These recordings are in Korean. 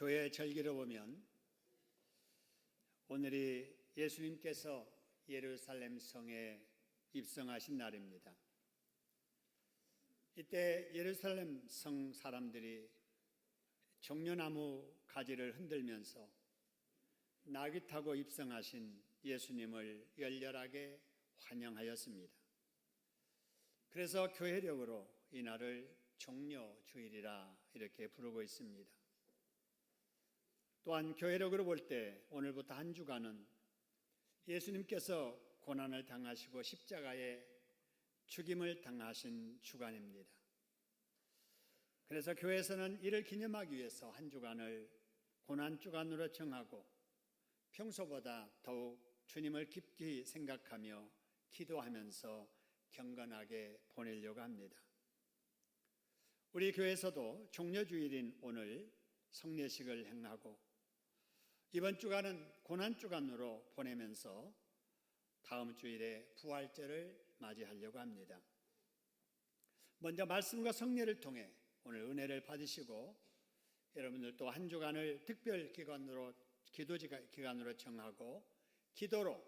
교회 절기를 보면 오늘이 예수님께서 예루살렘 성에 입성하신 날입니다. 이때 예루살렘 성 사람들이 종려나무 가지를 흔들면서 나귀 타고 입성하신 예수님을 열렬하게 환영하였습니다. 그래서 교회력으로 이날을 종려주일이라 이렇게 부르고 있습니다. 또한 교회력으로 볼 때 오늘부터 한 주간은 예수님께서 고난을 당하시고 십자가에 죽임을 당하신 주간입니다. 그래서 교회에서는 이를 기념하기 위해서 한 주간을 고난주간으로 정하고 평소보다 더욱 주님을 깊이 생각하며 기도하면서 경건하게 보내려고 합니다. 우리 교회에서도 종려주일인 오늘 성례식을 행하고 이번 주간은 고난주간으로 보내면서 다음 주일에 부활절을 맞이하려고 합니다. 먼저 말씀과 성례를 통해 오늘 은혜를 받으시고 여러분들 또 한 주간을 특별 기간으로 기도 기간으로 정하고 기도로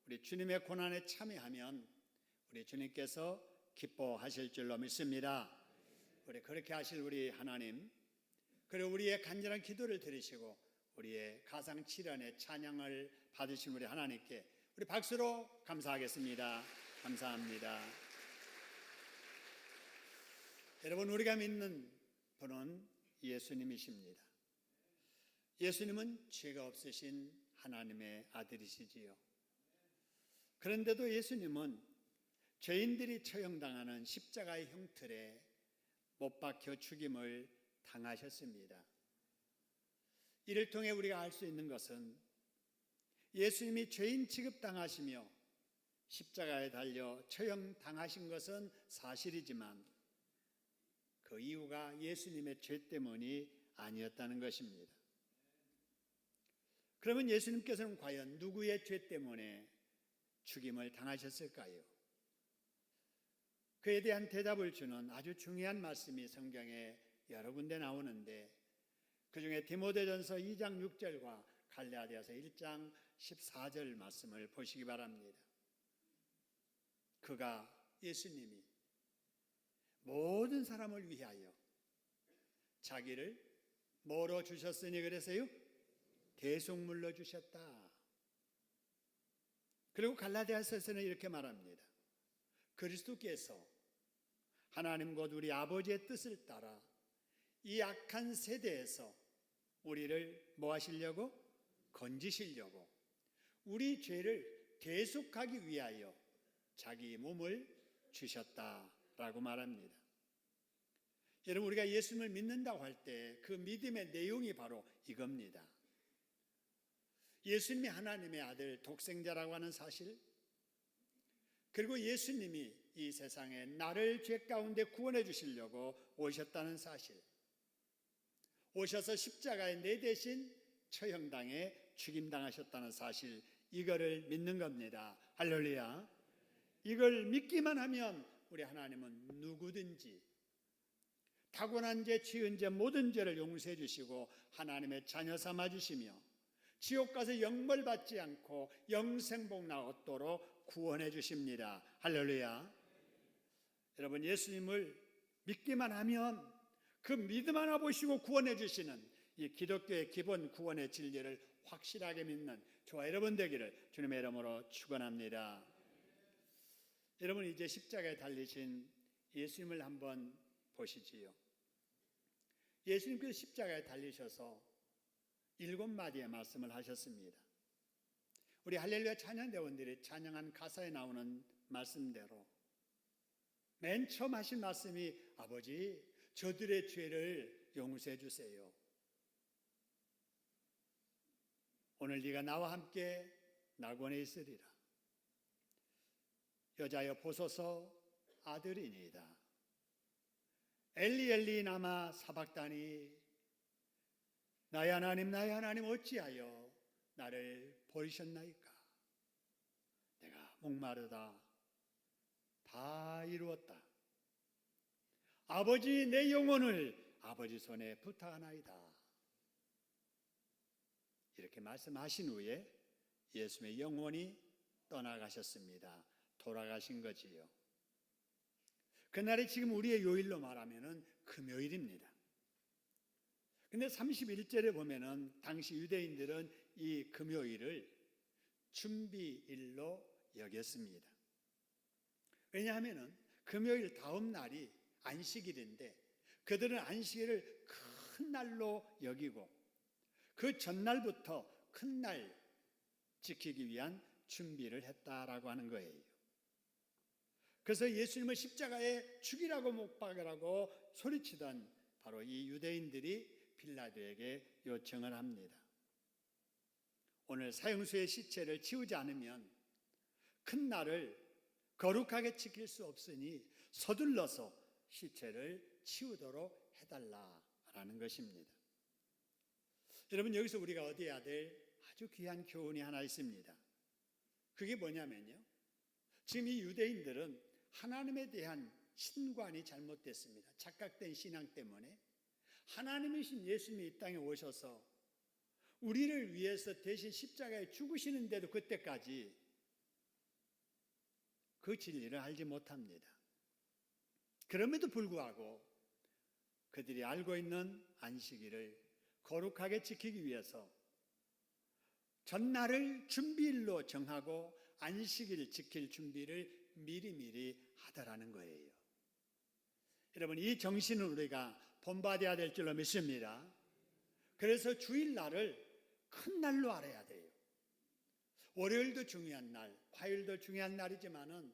우리 주님의 고난에 참여하면 우리 주님께서 기뻐하실 줄로 믿습니다. 우리 그렇게 하실 우리 하나님, 그리고 우리의 간절한 기도를 들으시고 우리의 가상칠연의 찬양을 받으신 우리 하나님께 우리 박수로 감사하겠습니다. 감사합니다. 여러분, 우리가 믿는 분은 예수님이십니다. 예수님은 죄가 없으신 하나님의 아들이시지요. 그런데도 예수님은 죄인들이 처형당하는 십자가의 형틀에 못 박혀 죽임을 당하셨습니다. 이를 통해 우리가 알 수 있는 것은 예수님이 죄인 취급당하시며 십자가에 달려 처형당하신 것은 사실이지만 그 이유가 예수님의 죄 때문이 아니었다는 것입니다. 그러면 예수님께서는 과연 누구의 죄 때문에 죽임을 당하셨을까요? 그에 대한 대답을 주는 아주 중요한 말씀이 성경에 여러 군데 나오는데 그 중에 디모데전서 2장 6절과 갈라디아서 1장 14절 말씀을 보시기 바랍니다. 그가 예수님이 모든 사람을 위하여 자기를 뭐로 주셨으니 그래서요? 대속물로 주셨다. 그리고 갈라디아서에서는 이렇게 말합니다. 그리스도께서 하나님 곧 우리 아버지의 뜻을 따라 이 악한 세대에서 우리를 뭐 하시려고? 건지시려고 우리 죄를 대속하기 위하여 자기 몸을 주셨다라고 말합니다. 여러분, 우리가 예수님을 믿는다고 할 때 그 믿음의 내용이 바로 이겁니다. 예수님이 하나님의 아들 독생자라고 하는 사실, 그리고 예수님이 이 세상에 나를 죄 가운데 구원해 주시려고 오셨다는 사실, 오셔서 십자가에 내 대신 처형당해 죽임당하셨다는 사실, 이거를 믿는 겁니다. 할렐루야. 이걸 믿기만 하면 우리 하나님은 누구든지 타고난 죄, 지은 죄, 모든 죄를 용서해 주시고 하나님의 자녀 삼아 주시며 지옥 가서 영벌 받지 않고 영생복 얻도록 구원해 주십니다. 할렐루야. 여러분, 예수님을 믿기만 하면 그 믿음 하나 보시고 구원해 주시는 이 기독교의 기본 구원의 진리를 확실하게 믿는 저와 여러분 되기를 주님의 이름으로 축원합니다. 여러분, 이제 십자가에 달리신 예수님을 한번 보시지요. 예수님께서 십자가에 달리셔서 7마디의 말씀을 하셨습니다. 우리 할렐루야 찬양대원들이 찬양한 가사에 나오는 말씀대로 맨 처음 하신 말씀이 아버지 저들의 죄를 용서해 주세요. 오늘 네가 나와 함께 낙원에 있으리라. 여자여 보소서 아들이니이다. 엘리 엘리 나마 사박다니 나의 하나님 어찌하여 나를 버리셨나이까. 내가 목마르다 다 이루었다. 아버지 내 영혼을 아버지 손에 부탁하나이다. 이렇게 말씀하신 후에 예수님의 영혼이 떠나가셨습니다. 돌아가신 거지요. 그날이 지금 우리의 요일로 말하면은 금요일입니다. 근데 31절에 보면은 당시 유대인들은 이 금요일을 준비일로 여겼습니다. 왜냐하면은 금요일 다음 날이 안식일인데 그들은 안식일을 큰 날로 여기고 그 전날부터 큰 날 지키기 위한 준비를 했다라고 하는 거예요. 그래서 예수님을 십자가에 죽이라고 못 박으라고 소리치던 바로 이 유대인들이 빌라도에게 요청을 합니다. 오늘 사형수의 시체를 치우지 않으면 큰 날을 거룩하게 지킬 수 없으니 서둘러서 시체를 치우도록 해달라라는 것입니다. 여러분, 여기서 우리가 얻어야 될 아주 귀한 교훈이 하나 있습니다. 그게 뭐냐면요, 지금 이 유대인들은 하나님에 대한 신관이 잘못됐습니다. 착각된 신앙 때문에 하나님이신 예수님이 이 땅에 오셔서 우리를 위해서 대신 십자가에 죽으시는데도 그때까지 그 진리를 알지 못합니다. 그럼에도 불구하고 그들이 알고 있는 안식일을 거룩하게 지키기 위해서 전날을 준비일로 정하고 안식일 지킬 준비를 미리미리 하더라는 거예요. 여러분, 이 정신은 우리가 본받아야 될 줄로 믿습니다. 그래서 주일날을 큰 날로 알아야 돼요. 월요일도 중요한 날, 화요일도 중요한 날이지만은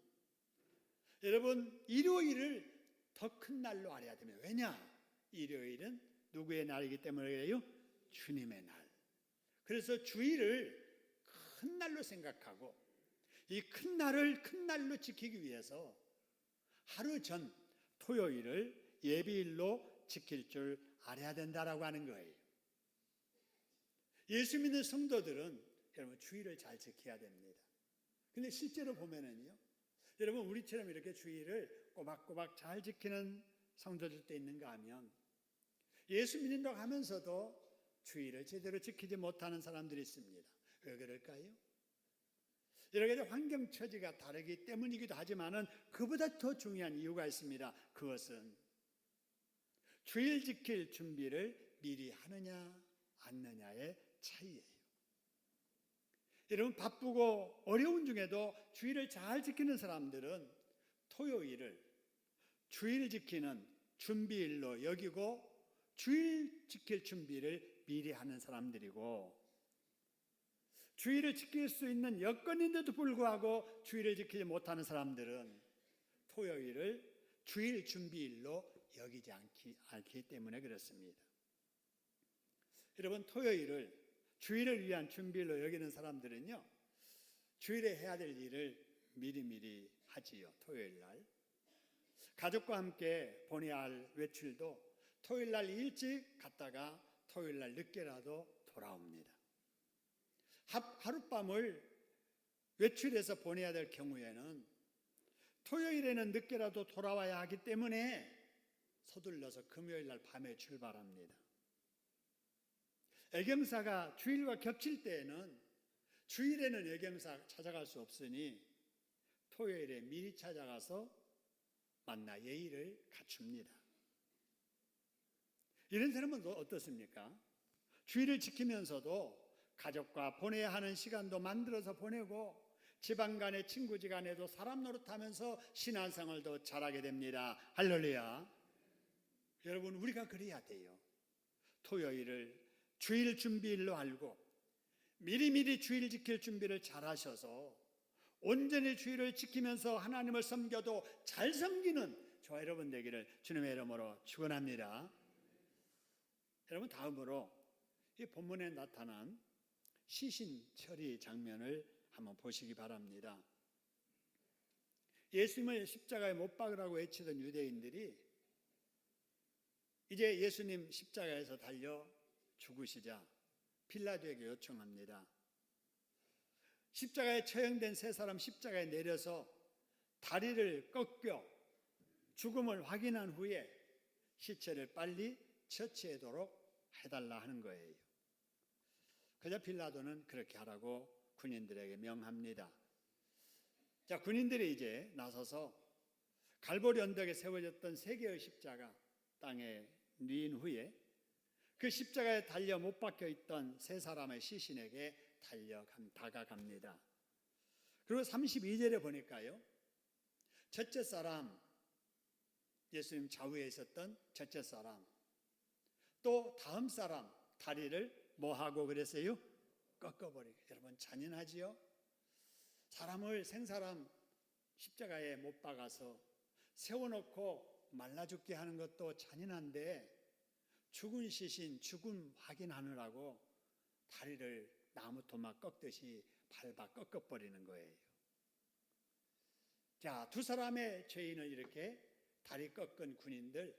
여러분, 일요일을 더 큰 날로 알아야 됩니다. 왜냐? 일요일은 누구의 날이기 때문에 그래요? 주님의 날. 그래서 주일을 큰 날로 생각하고 이 큰 날을 큰 날로 지키기 위해서 하루 전 토요일을 예비일로 지킬 줄 알아야 된다라고 하는 거예요. 예수 믿는 성도들은 여러분 주일을 잘 지켜야 됩니다. 근데 실제로 보면은요, 여러분 우리처럼 이렇게 주일을 꼬박꼬박 잘 지키는 성도들도 있는가 하면 예수 믿는다고 하면서도 주일을 제대로 지키지 못하는 사람들이 있습니다. 왜 그럴까요? 여러 가지 환경 처지가 다르기 때문이기도 하지만은 그보다 더 중요한 이유가 있습니다. 그것은 주일 지킬 준비를 미리 하느냐 않느냐의 차이예요. 여러분, 바쁘고 어려운 중에도 주일을 잘 지키는 사람들은 토요일을 주일 지키는 준비일로 여기고 주일 지킬 준비를 미리 하는 사람들이고, 주일을 지킬 수 있는 여건인데도 불구하고 주일을 지키지 못하는 사람들은 토요일을 주일 준비일로 여기지 않기 때문에 그렇습니다. 여러분, 토요일을 주일을 위한 준비일로 여기는 사람들은요, 주일에 해야 될 일을 미리미리 하지요. 토요일 날 가족과 함께 보내야 할 외출도 토요일 날 일찍 갔다가 토요일 날 늦게라도 돌아옵니다. 하룻밤을 외출해서 보내야 될 경우에는 토요일에는 늦게라도 돌아와야 하기 때문에 서둘러서 금요일 날 밤에 출발합니다. 애경사가 주일과 겹칠 때에는 주일에는 애경사 찾아갈 수 없으니 토요일에 미리 찾아가서 만나 예의를 갖춥니다. 이런 사람은 어떻습니까? 주일을 지키면서도 가족과 보내야 하는 시간도 만들어서 보내고 지방간에 친구지간에도 사람 노릇하면서 신앙생활도 잘하게 됩니다. 할렐루야. 여러분, 우리가 그래야 돼요. 토요일을 주일 준비일로 알고 미리미리 주일 지킬 준비를 잘 하셔서 온전히 주일을 지키면서 하나님을 섬겨도 잘 섬기는 저와 여러분 되기를 주님의 이름으로 축원합니다. 여러분, 다음으로 이 본문에 나타난 시신 처리 장면을 한번 보시기 바랍니다. 예수님을 십자가에 못 박으라고 외치던 유대인들이 이제 예수님 십자가에서 달려 죽으시자 빌라도에게 요청합니다. 십자가에 처형된 세 사람 십자가에 내려서 다리를 꺾여 죽음을 확인한 후에 시체를 빨리 처치하도록 해달라 하는 거예요. 그저 빌라도는 그렇게 하라고 군인들에게 명합니다. 자, 군인들이 이제 나서서 갈보리 언덕에 세워졌던 세 개의 십자가 땅에 뉘인 후에 그 십자가에 달려 못 박혀 있던 세 사람의 시신에게 다가갑니다. 그리고 32절에 보니까요, 첫째 사람, 예수님 좌우에 있었던 첫째 사람, 또 다음 사람 다리를 뭐하고 그랬어요? 꺾어버리고. 여러분 잔인하지요? 사람을 생사람 십자가에 못 박아서 세워놓고 말라 죽게 하는 것도 잔인한데 죽은 시신, 죽음 확인하느라고 다리를 나무 토막 꺾듯이 밟아 꺾어버리는 거예요. 자, 두 사람의 죄인을 이렇게 다리 꺾은 군인들,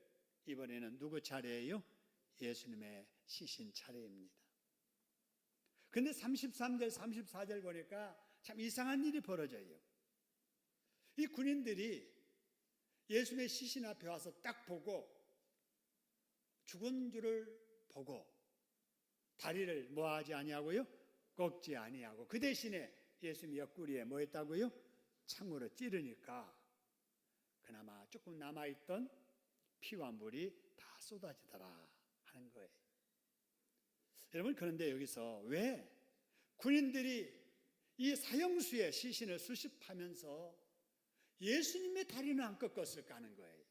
이번에는 누구 차례예요? 예수님의 시신 차례입니다. 근데 33절, 34절 보니까 참 이상한 일이 벌어져요. 이 군인들이 예수님의 시신 앞에 와서 딱 보고 죽은 줄을 보고 다리를 뭐하지 아니하고요? 꺾지 아니하고 그 대신에 예수님 옆구리에 뭐 했다고요? 창으로 찌르니까 그나마 조금 남아있던 피와 물이 다 쏟아지더라 하는 거예요. 여러분, 그런데 여기서 왜 군인들이 이 사형수의 시신을 수습하면서 예수님의 다리는 안 꺾었을까 하는 거예요.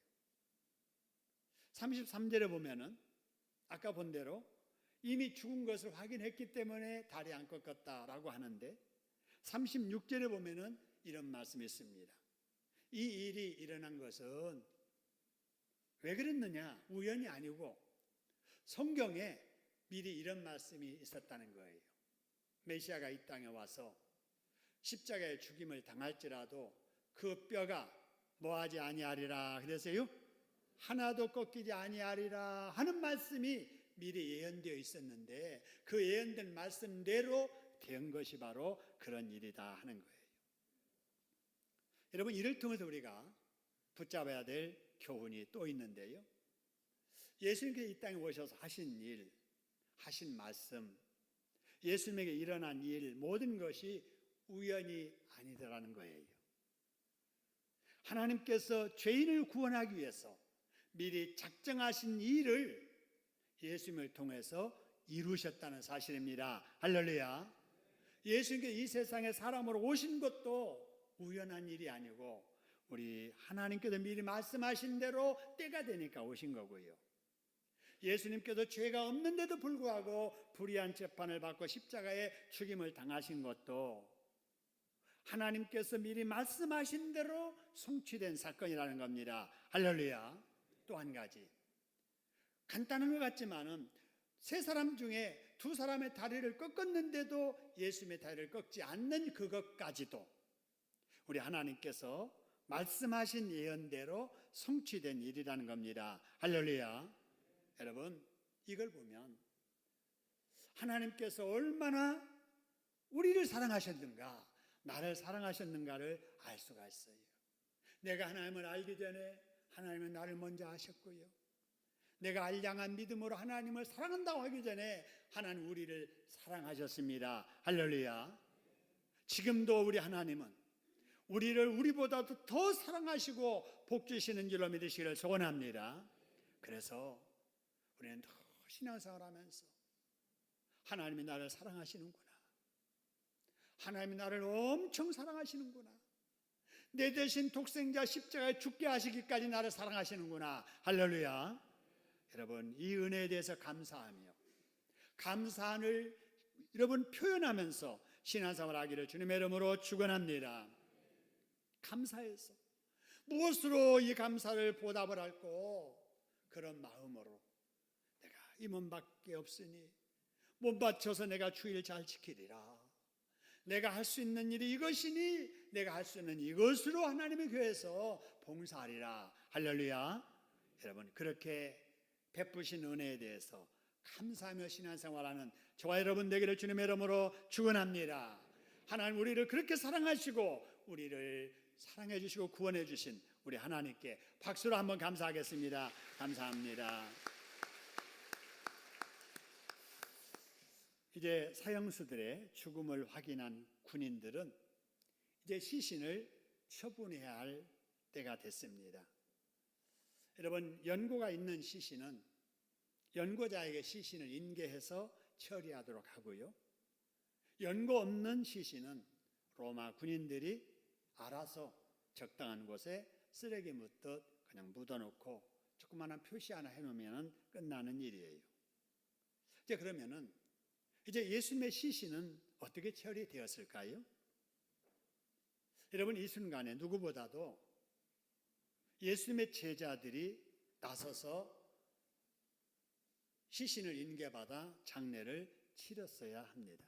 33절에 보면은 아까 본 대로 이미 죽은 것을 확인했기 때문에 다리 안 꺾었다라고 하는데 36절에 보면은 이런 말씀이 있습니다. 이 일이 일어난 것은 왜 그랬느냐? 우연이 아니고 성경에 미리 이런 말씀이 있었다는 거예요. 메시아가 이 땅에 와서 십자가의 죽임을 당할지라도 그 뼈가 뭐하지 아니하리라 그랬어요? 하나도 꺾이지 아니하리라 하는 말씀이 미리 예언되어 있었는데 그 예언된 말씀대로 된 것이 바로 그런 일이다 하는 거예요. 여러분, 이를 통해서 우리가 붙잡아야 될 교훈이 또 있는데요. 예수님께서 이 땅에 오셔서 하신 일, 하신 말씀, 예수님에게 일어난 일, 모든 것이 우연이 아니더라는 거예요. 하나님께서 죄인을 구원하기 위해서 미리 작정하신 일을 예수님을 통해서 이루셨다는 사실입니다. 할렐루야. 예수님께서 이 세상에 사람으로 오신 것도 우연한 일이 아니고 우리 하나님께서 미리 말씀하신 대로 때가 되니까 오신 거고요. 예수님께서 죄가 없는데도 불구하고 불의한 재판을 받고 십자가에 죽임을 당하신 것도 하나님께서 미리 말씀하신 대로 성취된 사건이라는 겁니다. 할렐루야. 또 한 가지, 간단한 것 같지만은 세 사람 중에 두 사람의 다리를 꺾었는데도 예수님의 다리를 꺾지 않는 그것까지도 우리 하나님께서 말씀하신 예언대로 성취된 일이라는 겁니다. 할렐루야. 여러분, 이걸 보면 하나님께서 얼마나 우리를 사랑하셨는가, 나를 사랑하셨는가를 알 수가 있어요. 내가 하나님을 알기 전에 하나님은 나를 먼저 아셨고요, 내가 알량한 믿음으로 하나님을 사랑한다고 하기 전에 하나님 우리를 사랑하셨습니다. 할렐루야. 지금도 우리 하나님은 우리를 우리보다도 더 사랑하시고 복 주시는 줄로 믿으시기를 소원합니다. 그래서 우리는 더 신앙생활 하면서 하나님이 나를 사랑하시는구나, 하나님이 나를 엄청 사랑하시는구나, 내 대신 독생자 십자가에 죽게 하시기까지 나를 사랑하시는구나. 할렐루야. 여러분, 이 은혜에 대해서 감사하며 감사를 여러분 표현하면서 신앙생활 하기를 주님의 이름으로 축원합니다. 감사해서 무엇으로 이 감사를 보답을 할고, 그런 마음으로 내가 이 몸밖에 없으니 몸 바쳐서 내가 주일 잘 지키리라, 내가 할 수 있는 일이 이것이니 내가 할 수 있는 이것으로 하나님의 교회에서 봉사하리라. 할렐루야. 여러분, 그렇게 베푸신 은혜에 대해서 감사하며 신앙생활하는 저와 여러분 되기를 주님의 이름으로 축원합니다. 하나님 우리를 그렇게 사랑하시고 우리를 사랑해 주시고 구원해 주신 우리 하나님께 박수로 한번 감사하겠습니다. 감사합니다. 이제 사형수들의 죽음을 확인한 군인들은 이제 시신을 처분해야 할 때가 됐습니다. 여러분, 연고가 있는 시신은 연고자에게 시신을 인계해서 처리하도록 하고요. 연고 없는 시신은 로마 군인들이 알아서 적당한 곳에 쓰레기 묻듯 그냥 묻어놓고 조그마한 표시 하나 해놓으면 끝나는 일이에요. 이제 그러면은 이제 예수님의 시신은 어떻게 처리되었을까요? 여러분, 이 순간에 누구보다도 예수님의 제자들이 나서서 시신을 인계받아 장례를 치렀어야 합니다.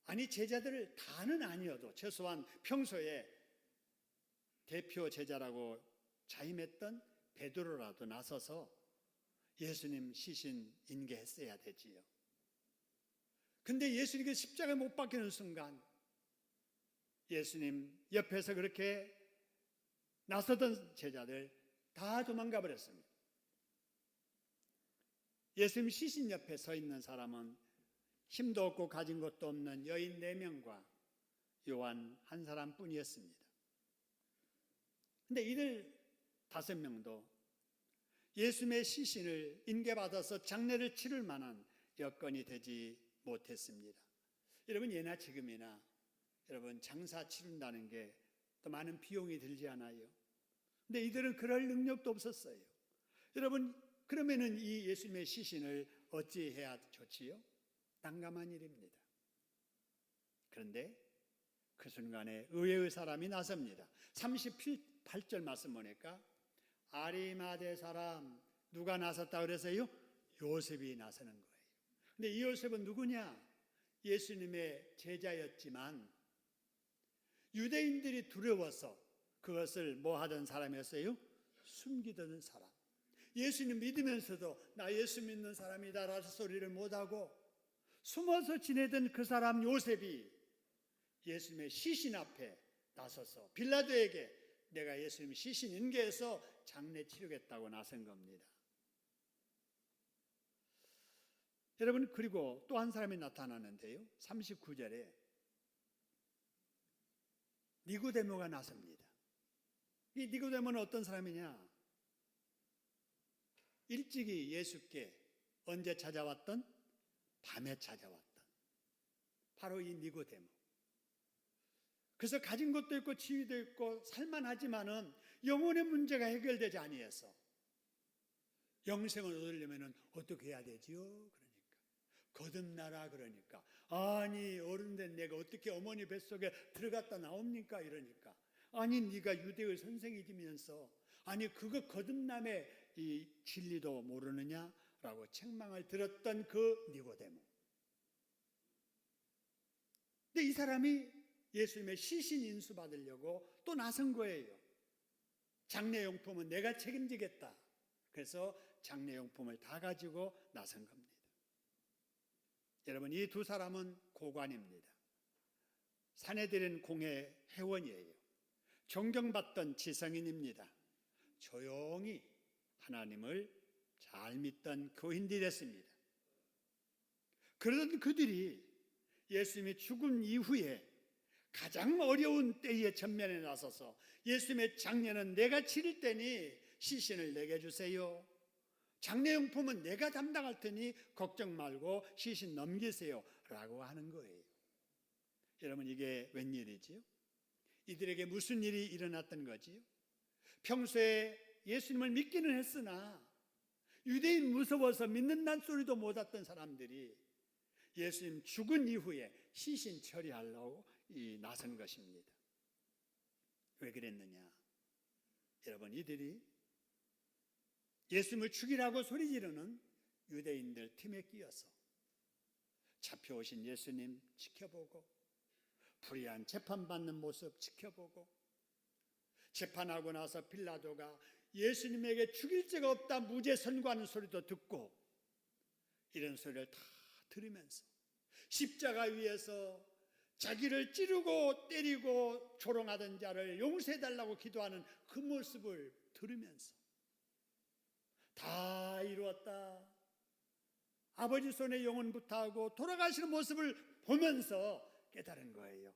아니, 제자들 다는 아니어도 최소한 평소에 대표 제자라고 자임했던 베드로라도 나서서 예수님 시신 인계했어야 되지요. 근데 예수님께 십자가에 못 박히는 순간 예수님 옆에서 그렇게 나서던 제자들 다 도망가 버렸습니다. 예수님 시신 옆에 서 있는 사람은 힘도 없고 가진 것도 없는 여인 4명과 요한 한 사람뿐이었습니다. 근데 이들 5명도 예수님의 시신을 인계받아서 장례를 치를 만한 여건이 되지 못했습니다. 여러분, 예나 지금이나 여러분 장사 치른다는 게 또 많은 비용이 들지 않아요? 근데 이들은 그럴 능력도 없었어요. 여러분, 그러면은 이 예수님의 시신을 어찌해야 좋지요? 난감한 일입니다. 그런데 그 순간에 의외의 사람이 나섭니다. 38절 말씀 보니까 아리마대 사람 누가 나섰다 그래서요? 요셉이 나서는 거예요. 근데 이 요셉은 누구냐? 예수님의 제자였지만 유대인들이 두려워서 그것을 뭐 하던 사람이었어요? 숨기던 사람. 예수님 믿으면서도 나 예수 믿는 사람이다라는 소리를 못하고 숨어서 지내던 그 사람 요셉이 예수님의 시신 앞에 나서서 빌라도에게 내가 예수님 시신 인계해서 장례 치르겠다고 나선 겁니다. 여러분, 그리고 또 한 사람이 나타나는데요. 39절에 니고데모가 나섭니다. 이 니고데모는 어떤 사람이냐? 일찍이 예수께 언제 찾아왔던? 밤에 찾아왔던 바로 이 니고데모. 그래서 가진 것도 있고 지위도 있고 살만하지만은 영혼의 문제가 해결되지 아니해서 영생을 얻으려면 어떻게 해야 되지요? 그러니까 거듭나라. 그러니까 아니, 어른된 내가 어떻게 어머니 뱃속에 들어갔다 나옵니까? 이러니까 아니, 네가 유대의 선생이지면서 아니 그거 거듭남의 이 진리도 모르느냐라고 책망을 들었던 그 니고데모. 근데 이 사람이 예수님의 시신 인수 받으려고 또 나선 거예요. 장례용품은 내가 책임지겠다. 그래서 장례용품을 다 가지고 나선 겁니다. 여러분, 이 두 사람은 고관입니다. 사내들인 공회 회원이에요. 존경받던 지성인입니다. 조용히 하나님을 잘 믿던 교인들이었습니다. 그러던 그들이 예수님이 죽은 이후에 가장 어려운 때에 전면에 나서서 예수님의 장례는 내가 치를 테니 시신을 내게 주세요. 장례용품은 내가 담당할 테니 걱정 말고 시신 넘기세요 라고 하는 거예요. 여러분, 이게 웬일이지요? 이들에게 무슨 일이 일어났던 거지요? 평소에 예수님을 믿기는 했으나 유대인 무서워서 믿는다는 소리도 못 했던 사람들이 예수님 죽은 이후에 시신 처리하려고 나선 것입니다. 왜 그랬느냐? 여러분, 이들이 예수님을 죽이라고 소리 지르는 유대인들 팀에 끼어서 잡혀오신 예수님 지켜보고 불의한 재판받는 모습 지켜보고 재판하고 나서 빌라도가 예수님에게 죽일 죄가 없다 무죄 선고하는 소리도 듣고 이런 소리를 다 들으면서 십자가 위에서 자기를 찌르고 때리고 조롱하던 자를 용서해달라고 기도하는 그 모습을 들으면서 다 이루었다. 아버지 손에 영혼부터 돌아가시는 모습을 보면서 깨달은 거예요.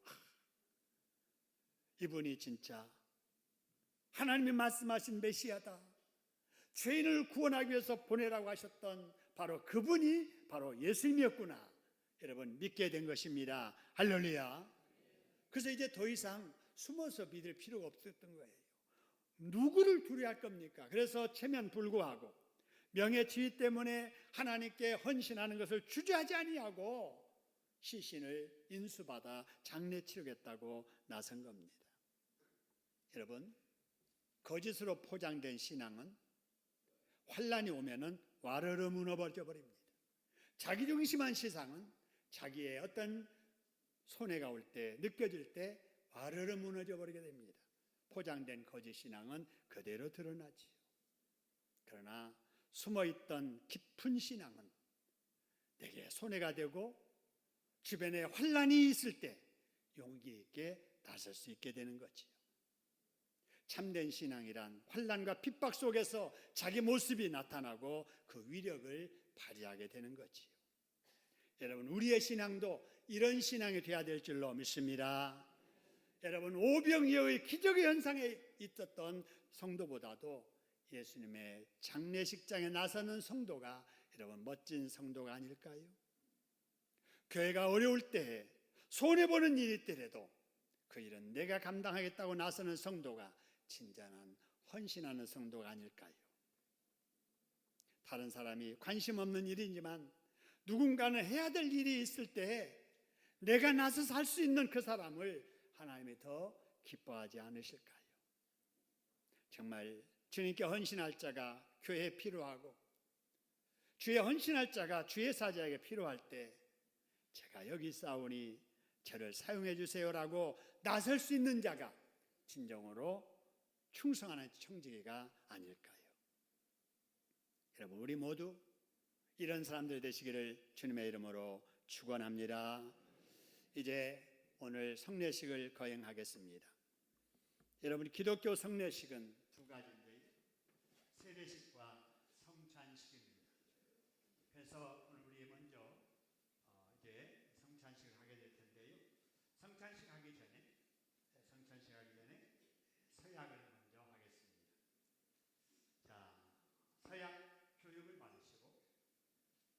이분이 진짜 하나님이 말씀하신 메시아다, 죄인을 구원하기 위해서 보내라고 하셨던 바로 그분이 바로 예수님이었구나, 여러분 믿게 된 것입니다. 할렐루야. 그래서 이제 더 이상 숨어서 믿을 필요가 없었던 거예요. 누구를 두려워할 겁니까? 그래서 체면불구하고 명예지위 때문에 하나님께 헌신하는 것을 주저하지 아니하고 시신을 인수받아 장례 치르겠다고 나선 겁니다. 여러분, 거짓으로 포장된 신앙은 환란이 오면은 와르르 무너져 버립니다. 자기중심한 세상은 자기의 어떤 손해가 올 때, 느껴질 때 와르르 무너져 버리게 됩니다. 포장된 거짓 신앙은 그대로 드러나지요. 그러나 숨어있던 깊은 신앙은 내게 손해가 되고 주변에 환란이 있을 때 용기 있게 나설 수 있게 되는 거지요. 참된 신앙이란 환란과 핍박 속에서 자기 모습이 나타나고 그 위력을 발휘하게 되는 거지요. 여러분, 우리의 신앙도 이런 신앙이 되어야 될 줄로 믿습니다. 여러분, 오병이어의 기적의 현상에 있었던 성도보다도 예수님의 장례식장에 나서는 성도가 여러분 멋진 성도가 아닐까요? 교회가 어려울 때, 손해보는 일이 있더라도 그 일은 내가 감당하겠다고 나서는 성도가 진정한 헌신하는 성도가 아닐까요? 다른 사람이 관심 없는 일이지만 누군가는 해야 될 일이 있을 때 내가 나서서 할 수 있는 그 사람을 하나님이 더 기뻐하지 않으실까요? 정말 주님께 헌신할 자가 교회에 필요하고 주의 헌신할 자가 주의 사자에게 필요할 때 제가 여기 있사오니 저를 사용해 주세요라고 나설 수 있는 자가 진정으로 충성하는 청지기가 아닐까요? 여러분, 우리 모두 이런 사람들 되시기를 주님의 이름으로 축원합니다. 이제 오늘 성례식을 거행하겠습니다. 여러분, 기독교 성례식은 두 가지인데요, 세례식과 성찬식입니다. 그래서 오늘 우리 먼저 이제 성찬식을 하게 될 텐데요, 성찬식 하기 전에 서약을 먼저 하겠습니다. 자, 서약 교육을 받으시고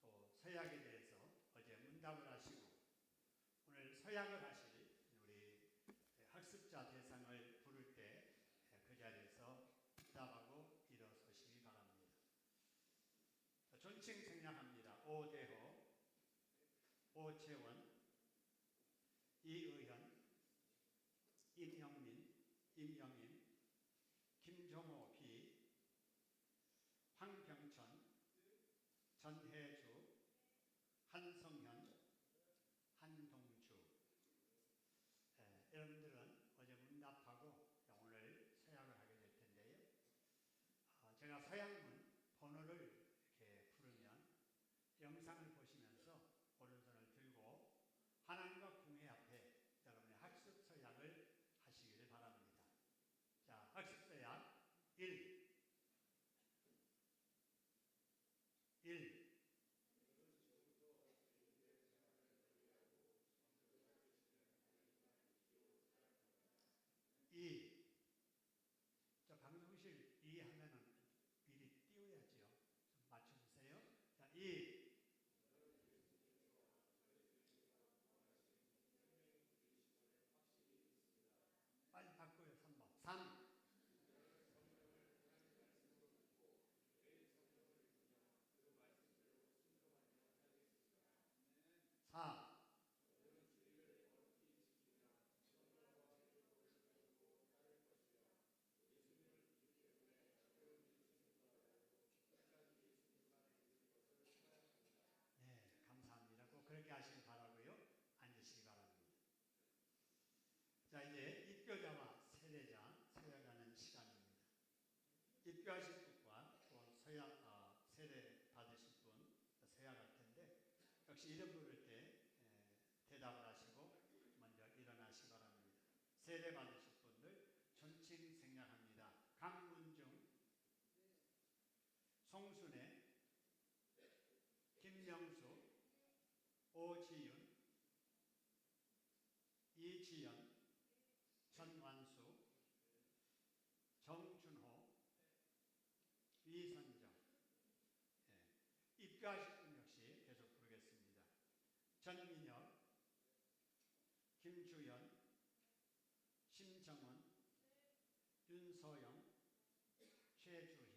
또 서약에 대해서 어제 문답을 하시고 오늘 서약을 하실 우리 학습자 대상을 부를 때 그 자리에서 답하고 일어서시기 바랍니다. 존칭 생략합니다. 오대호, 오채원, 이의현, 임영민, 임영임, 김종호 비, 황병천, 전혜주, 한성현, 한동주. 여러분들은 어제 문답하고 오늘 서약을 하게 될 텐데요, 제가 서약문 번호를 이렇게 부르면 영상을 보시면서 오른손을 들고 하나님과 공회 앞에 여러분의 학습 서약을 하시기를 바랍니다. 자, 학습 서약 1. 2. 자, 방송실 2 하면은 미리 띄워야죠. 좀 맞춰주세요. 자, 2. 빨리 바꿔요. 3번. 3. 4. 네, 감사합니다. 꼭 그렇게 하시기 바라고요. 앉으시기 바랍니다. 자, 이제 입교자와 세례자 서약하는 시간입니다. 입교하실 분과 또 세례 받으실 분 서약할 텐데 역시 이름 부를 때 대답을 하시고 먼저 일어나시기 바랍니다. 세례 받으실 분들 존칭 생략합니다. 강문중, 송순애, 김명수, 오지윤, 이지연, 전완수, 정준호, 위선정. 입교하실 분 역시 계속 부르겠습니다. 전민혁, 김주연, 심정은, 윤서영, 최주희.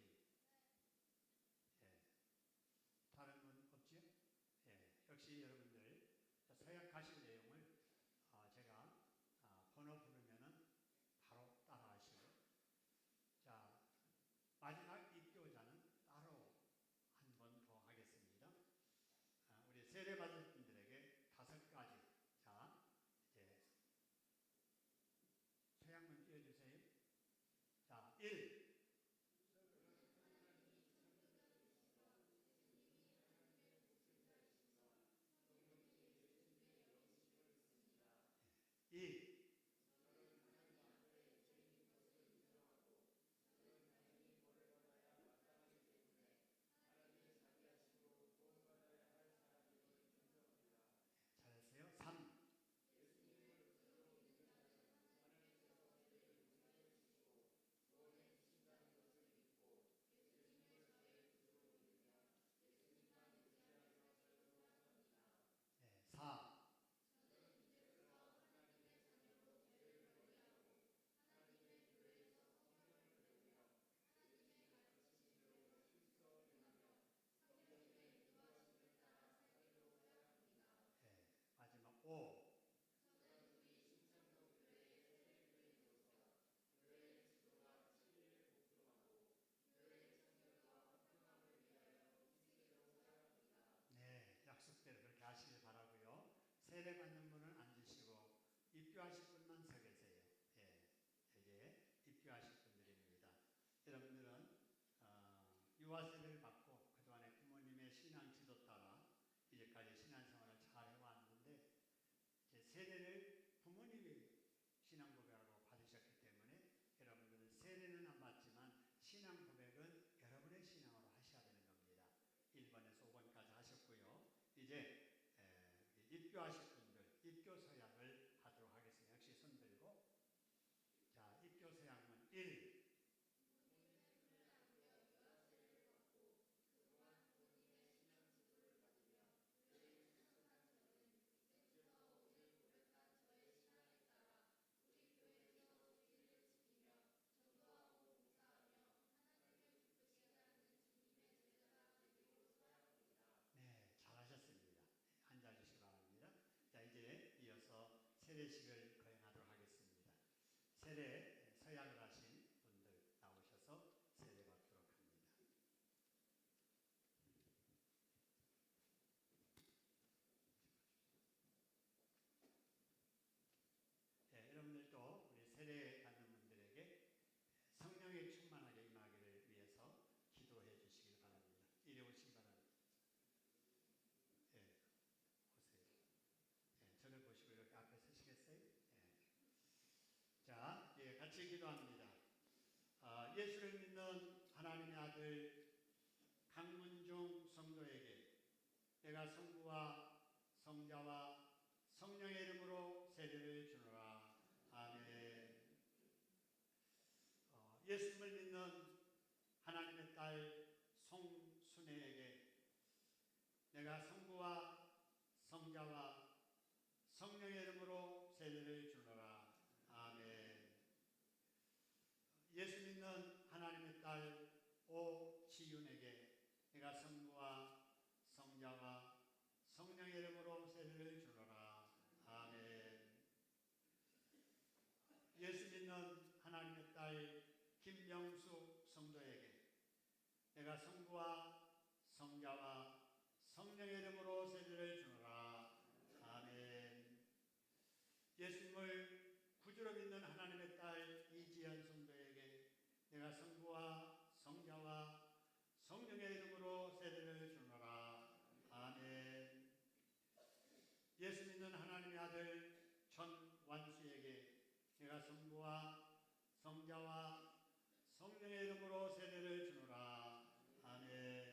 다른 분 없지요? 역시 여러분들 서약하실 내용을 제가 번호 부르면은 바로 따라하시고, 자, 마지막 입교자는 따로 한 번 더 하겠습니다. 우리 세례 받을 분들에게 5가지. 자, 이제 서약문 띄워주세요. 자, 1. 이. 잘했어요. 3. 네, 4. 마지막 5. 네, 약속대로 그렇게 하시길 바라고요. 세례 받는 분은 앉으시고 입교하실 분만 서 계세요. 이게 입교하실 분들입니다. 여러분들은 유아세례를 받고 그동안에 부모님의 신앙 지도 따라 이제까지 신앙생활을 잘 해왔는데, 이제 세례를 부모님이 신앙 고백하고 받으셨기 때문에 여러분들은 세례는 안 받지만 신앙 고백은 여러분의 신앙으로 하셔야 되는 겁니다. 1번에서 5번까지 하셨고요. 이제 입교하실 분들 입교 서약을 하도록 하겠습니다. 역시 손 들고. 자, 입교 서약문 1. 네, 잘하셨습니다. 앉아주시기 바랍니다. 자, 이제 이어서 세례식을 거행하도록 하겠습니다. 세례 서약을 하신 분들 나오셔서 세례 받도록 합니다. 여러분들도 우리 세례 받는 분들에게 성령의 충만하게 임하기를 위해서 기도해 주시길 바랍니다. 이리 오시기 바랍니다. 오세요. 저를 보시고 이렇게 앞에 서시겠어요? 자, 같이 기도합니다. 예수를 믿는 하나님의 아들 강문중 성도에게 내가 성부와 성자와 성령의 이름으로 세례를 주노라. 아멘. 예수를 믿는 하나님의 딸 송순애에게 내가 성부와 성자와 성령의 이름으로 세례를 주노라. 아멘. 예수 믿는 하나님의 딸 오지윤에게 내가 성부와 성자와 성령의 이름으로 세례를 주노라. 아멘. 예수 믿는 하나님의 딸 김명수 성도에게 내가 성부와 성자와 성령의 이름으로 세례를 주노라. 아멘. 예수님을 구주로 믿는 하나님의 딸 이지연 성도에게 내가 성부와 성자와 성령의 이름으로 세례를 주노라. 아멘. 예수 믿는 하나님의 아들 전완수에게 내가 성부와 성자와 성령의 이름으로 세례를 주노라. 아멘.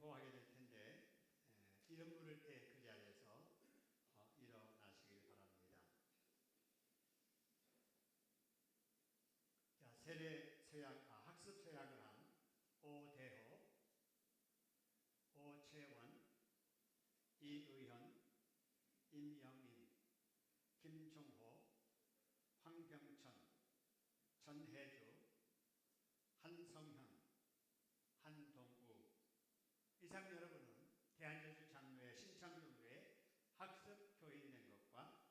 공포하게 될 텐데 이름 부를 때 그 자리에서 일어나시길 바랍니다. 자, 학습 서약을 한 오대호, 오채원, 이의현, 임영인, 김종호, 황병천, 전혜주, 한성현, 한동우. 이상 여러분은 대한예수 장로회 신창동교회 학습 교인된 것과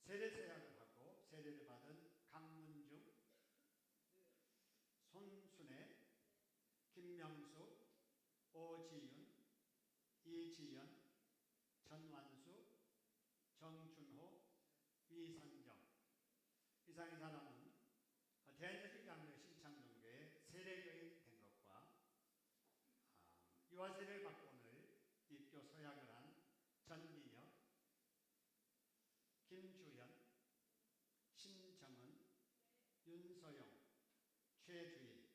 세례 서약을 하고 세례를 받은 강문중, 손순애, 김명수, 오지윤, 이지연, 전완수, 정준호, 위선정. 이상의 사람은 대한예수 장로회 신창동교회 세례교인 된 것과 유아세례를 받고 오늘 입교 서약을 한 전민혁, 김주연, 신정은, 윤소영, 최주인.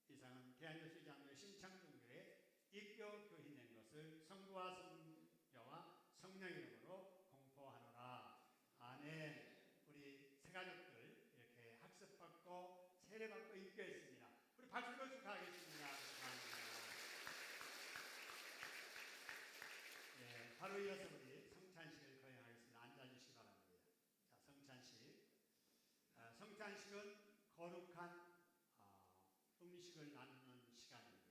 이상은 대한예수 장로회 신창동교회 입교 교인된 것을 성부와 성자와 성령 이름으로 공포하노라. 아멘. 우리 새가족들 이렇게 학습받고 세례받고 입교했습니다. 우리 박수로 축하하겠습니다. 감사합니다. 네, 바로 이어서 우리 성찬식을 거행하겠습니다. 앉아주시기 바랍니다. 자, 성찬식. 성찬식은 거룩한 음식을 나누는 시간입니다.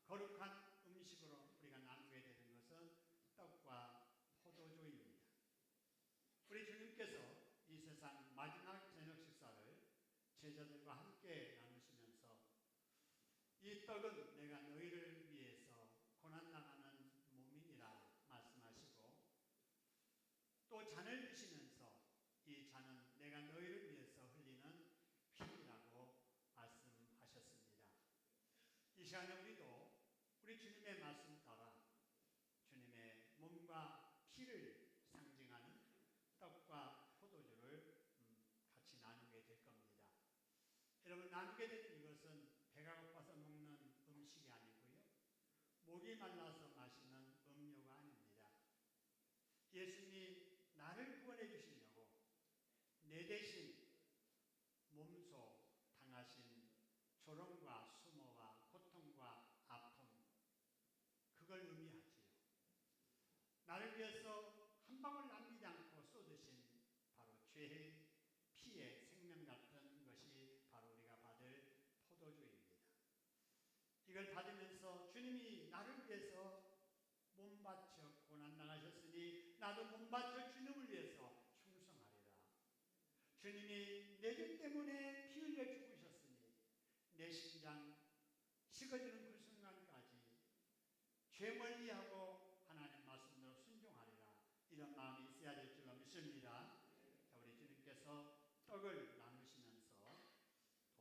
거룩한 음식으로 우리가 나누게 되는 것은 떡과 포도주입니다. 우리 주님께서 이 세상 마지막 저녁 식사를 제자들과 함께 나누시면서 이 떡은 내가 너희를 위해서 고난당하는 몸이니라 말씀하시고, 또 잔을 드시면서 이 잔은 내가 너희를 위해서 흘리는 피라고 말씀하셨습니다. 이 시간에 우리도 우리 주님의 말씀 따라 주님의 몸과 피를 상징하는 떡과 포도주를 같이 나누게 될 겁니다. 여러분, 나누게 되는 이것은 배가 고파서 먹는 음식이 아니고요, 목이 말라서 마시는 음료가 아닙니다. 예수님이 나를 구원해 주시려고 내 대신 몸소 당하신 조롱과 수모와 고통과 아픔, 그걸 의미하지요. 나를 위해서 한 방울 남기지 않고 쏟으신 바로 죄의 피의 생명 같은 것이 바로 우리가 받을 포도주입니다. 이걸 받으면서 주님이 나를 위해서 몸 바쳐 고난당하셨으니 나도 몸 바쳐 주님을 위해서 충성하리라. 주님이 내 죄 때문에 피 흘려 죽으셨으니 내 심장 식어지는 그 순간까지 죄 멀리하고 하나님 말씀대로 순종하리라. 이런 마음이 있어야 될 줄로 믿습니다. 우리 주님께서 떡을 나누시면서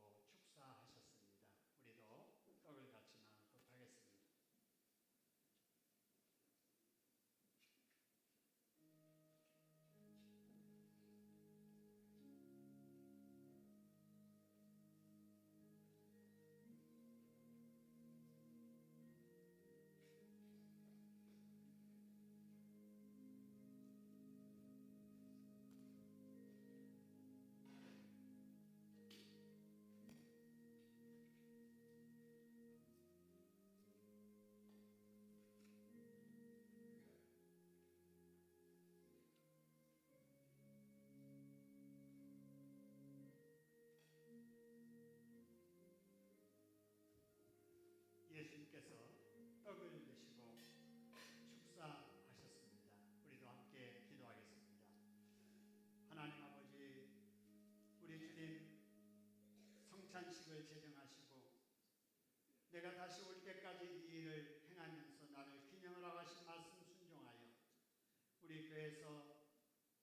또 축사하셨습니다. 우리도 떡을 같이 나누도록 하겠습니다. 예수님께서 떡을 드시고 축사하셨습니다. 우리도 함께 기도하겠습니다. 하나님 아버지, 우리 주님 성찬식을 제정하시고 내가 다시 올 때까지 이 일을 행하면서 나를 균형하라고 하신 말씀 순종하여 우리 교회에서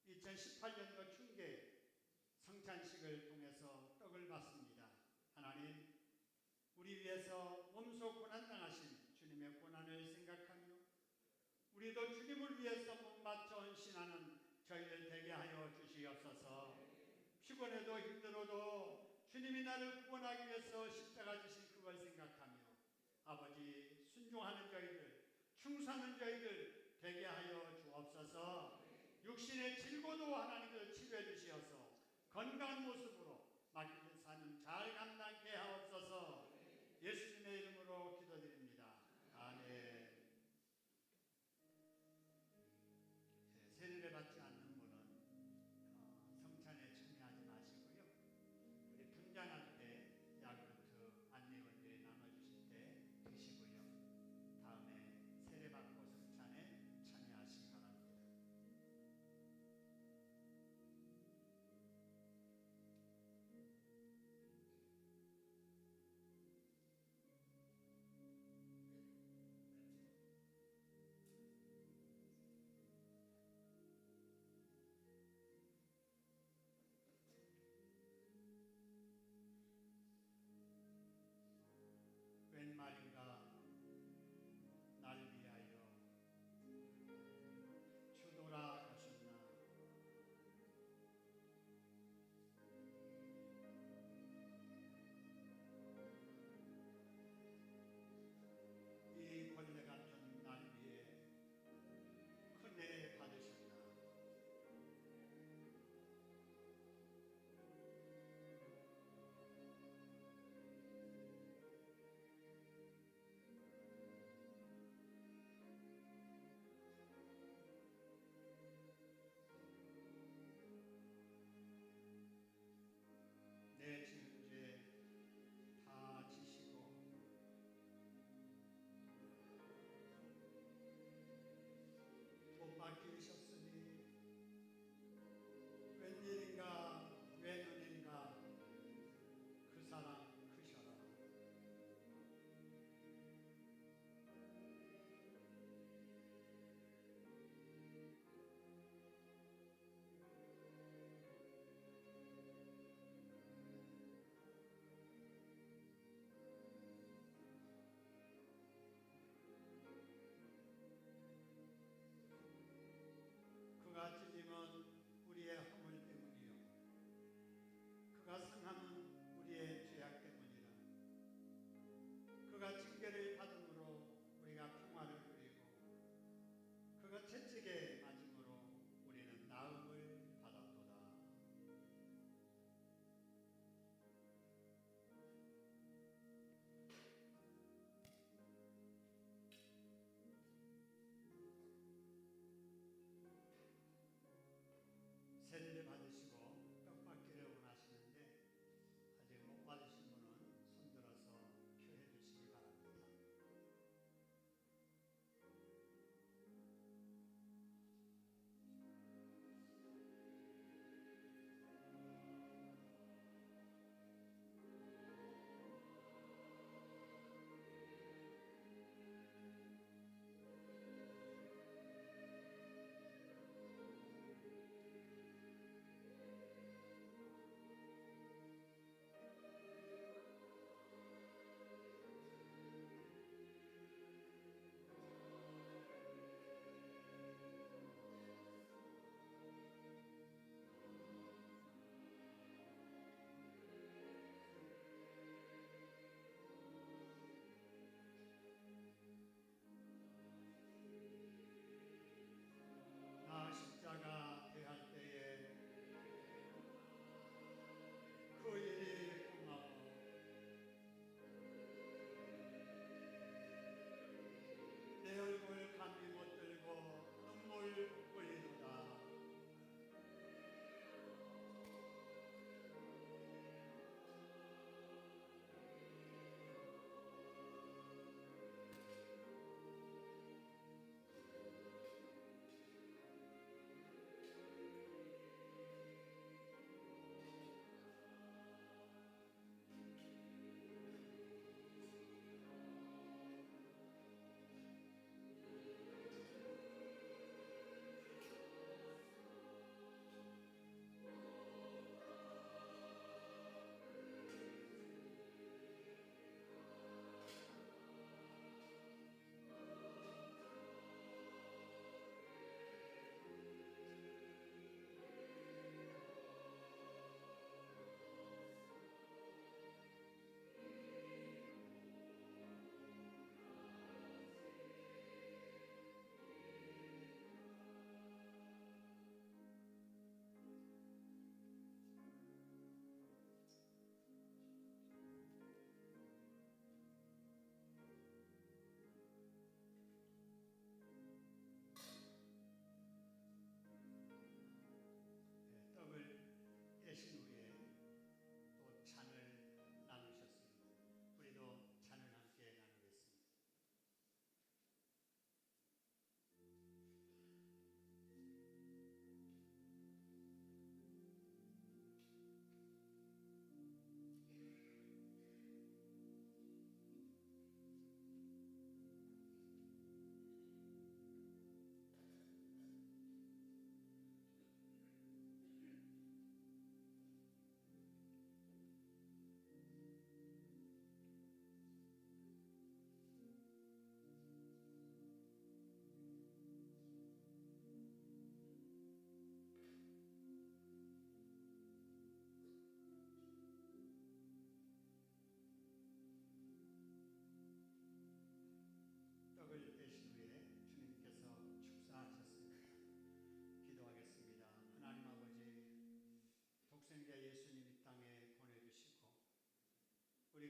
2018년도 중계 성찬식을 통해서 떡을 받습니다. 하나님, 우리 위해서 몸소 고난당하신 주님의 고난을 생각하며 우리도 주님을 위해서 몸 바쳐 헌신하는 저희들 되게 하여 주시옵소서. 피곤해도 힘들어도 주님이 나를 구원하기 위해서 십자가 지신 그걸 생각하며 아버지 순종하는 저희들, 충성하는 저희들 되게 하여 주옵소서. 육신의 질고도 하나님께서 치료해 주시어서 건강한 모습으로 맡기신 사명 잘 감당케 하옵소서. 예수님의 이름으로 기도드립니다. 아멘. 세례를 받지 않는 분은 성찬에 참여하지 마시고요. 우리 분장할 때 야구르트 안내원들이 나눠주실 때 드시고요. 다음에 세례받고 성찬에 참여하시기 바랍니다.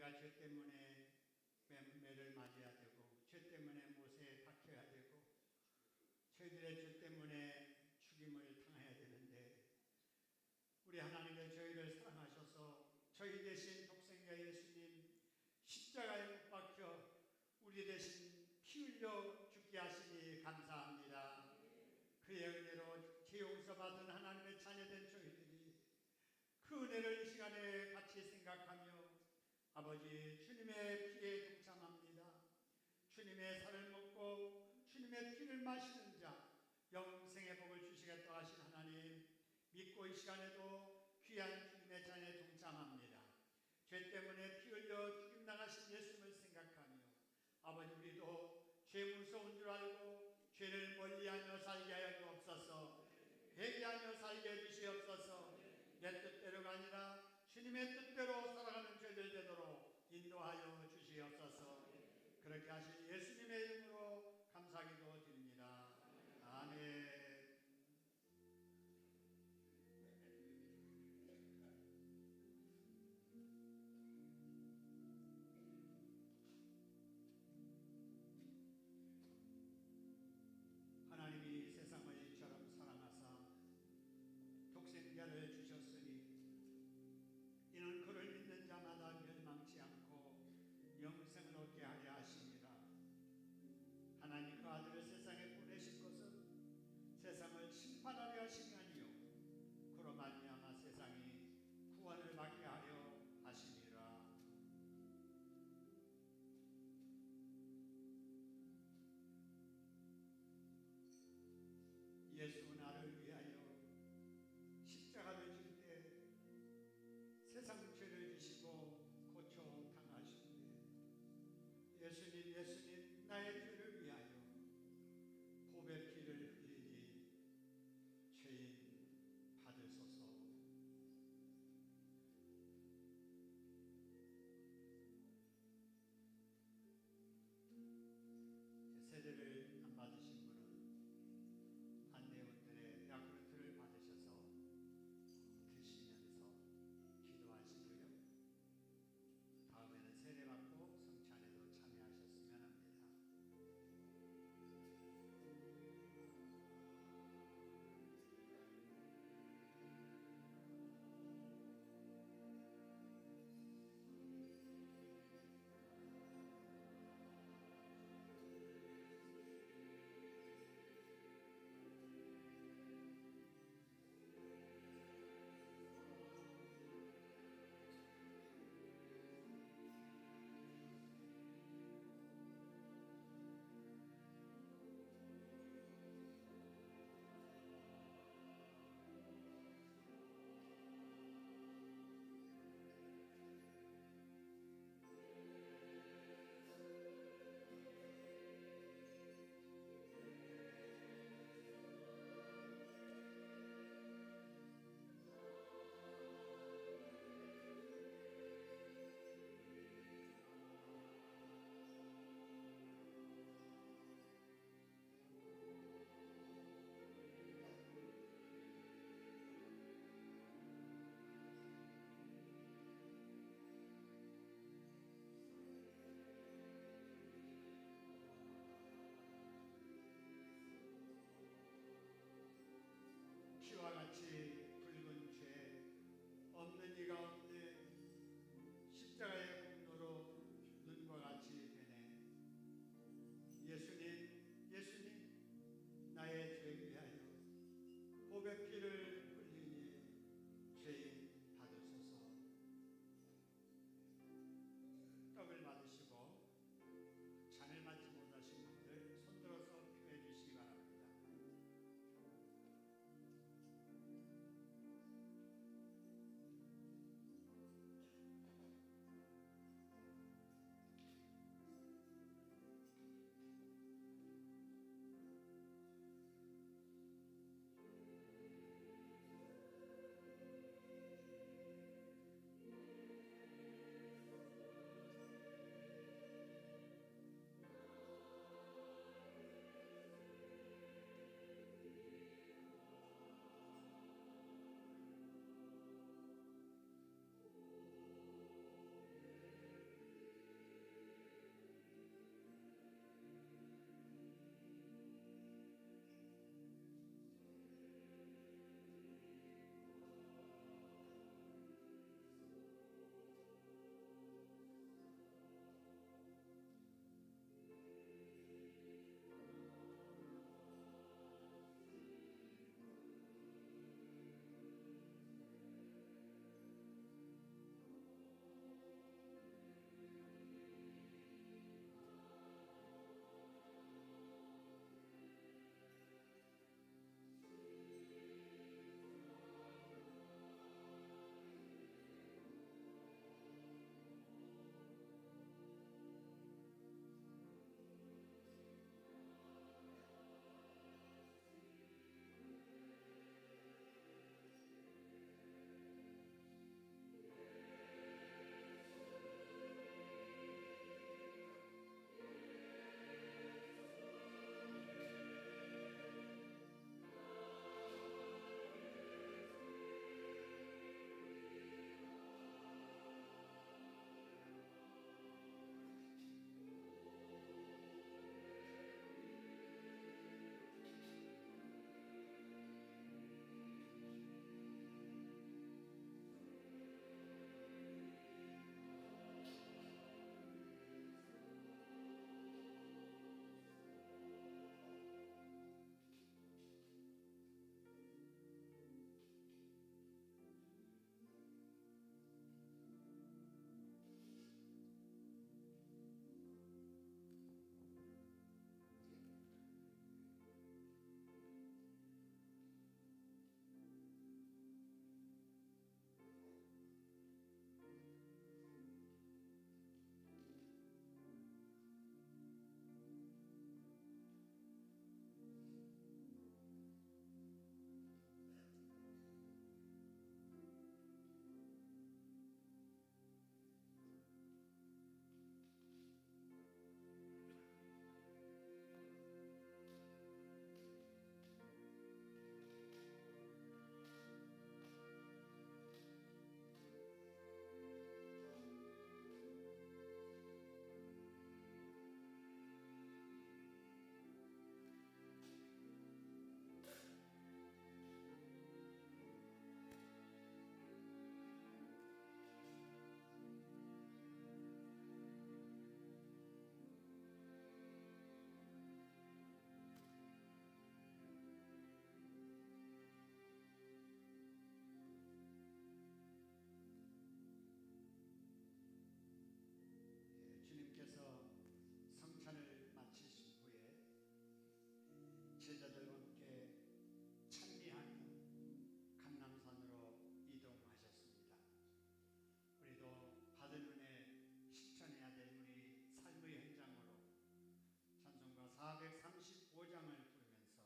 우리가 죄 때문에 매를 맞아야 되고, 죄 때문에 못에 박혀야 되고, 저희들의 죄 때문에 죽임을 당해야 되는데, 우리 하나님의 저희를 사랑하셔서 저희 대신 독생자 예수님 십자가에 못 박혀 우리 대신 피 흘려 죽게 하시니 감사합니다. 그의 은혜로 죄 용서받은 하나님의 자녀된 저희들이 그 은혜를 이 시간에 같이 생각하며 아버지 주님의 피에 동참합니다. 주님의 살을 먹고 주님의 피를 마시는 자 영생의 복을 주시겠다 하신 하나님, 믿고 이 시간에도 귀한 주님의 잔에 동참합니다. 죄 때문에 피 흘려 죽임 나가신 예수님을 생각하며 아버지 우리도 죄 무서운 줄 알고 죄를 멀리하며 살게 하여 주옵소서. 회개하며 살게 해주시옵소서. 내 뜻대로가 아니라 주님의 뜻대로 살아가는 저희들 되도록 인도하여 주시옵소서. 그렇게 하실 예수님의 이름으로 감사기도 드립니다. 아멘. 하나님이 세상을 이처럼 사랑하사 독생자를 주셨으니 이는 그를 믿는 자마다 멸망치 않고 영생을 얻게 하려 하심이라. 하나님 그 아들을 세상에 보내신 것은 세상을 심판하려 하심이 아니요 그로 말미암아 세상이 구원을 받게 하려 하심이라. 예수 나를 위하여 십자가를 질 때 세상 죄를 지시고 고쳐 당하셨네. 예수님 나의 죄를 위하여 보배 피를 흘리니 죄인 15장을 부르면서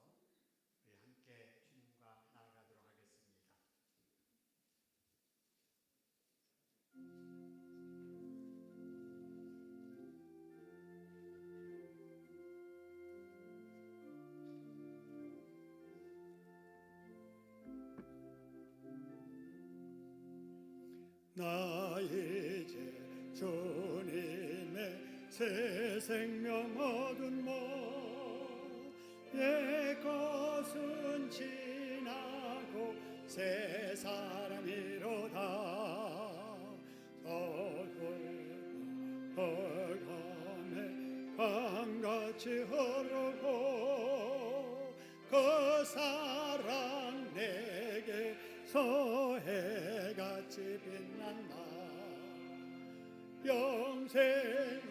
우리 함께 주님과 나아가도록 하겠습니다. 나 이제 주님의 새 생명 얻은 옛 것은 지나고 새 사람이로다. 헐감에 강같이 흐르고 그 사랑 내게서 해같이 빛난다. 영생을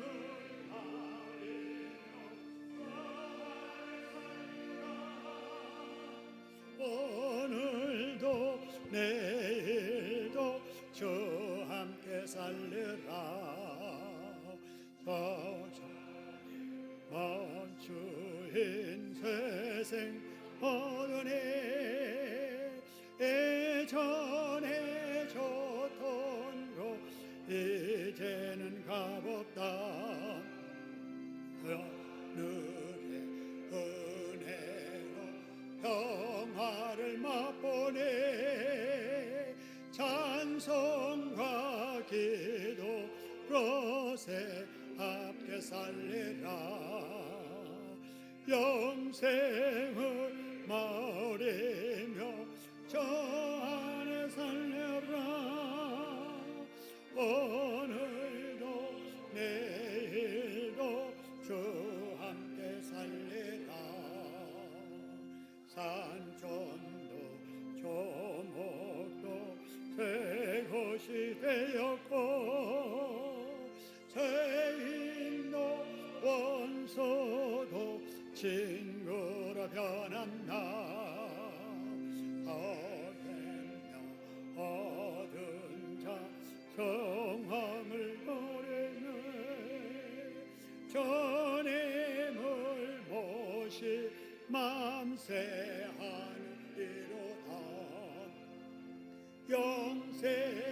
오늘도 내일도 주 함께 살리라. 주인 세생 얻으니 예전에 좋던 곳 이제는 값없다. 하늘의 은혜로 평화를 맛보네. 찬송과 기도로 새 함께 살리라. 영생을 마으리며 저 안에 살려라. 오늘도 내일도 주 함께 살리라. 산천도 조목도 새 곳이 되었고 죄인도 원수도 친구로 변한다. 얻은 자 성함을 노래네. 주님을 모시 맘새하는 이로다. 영생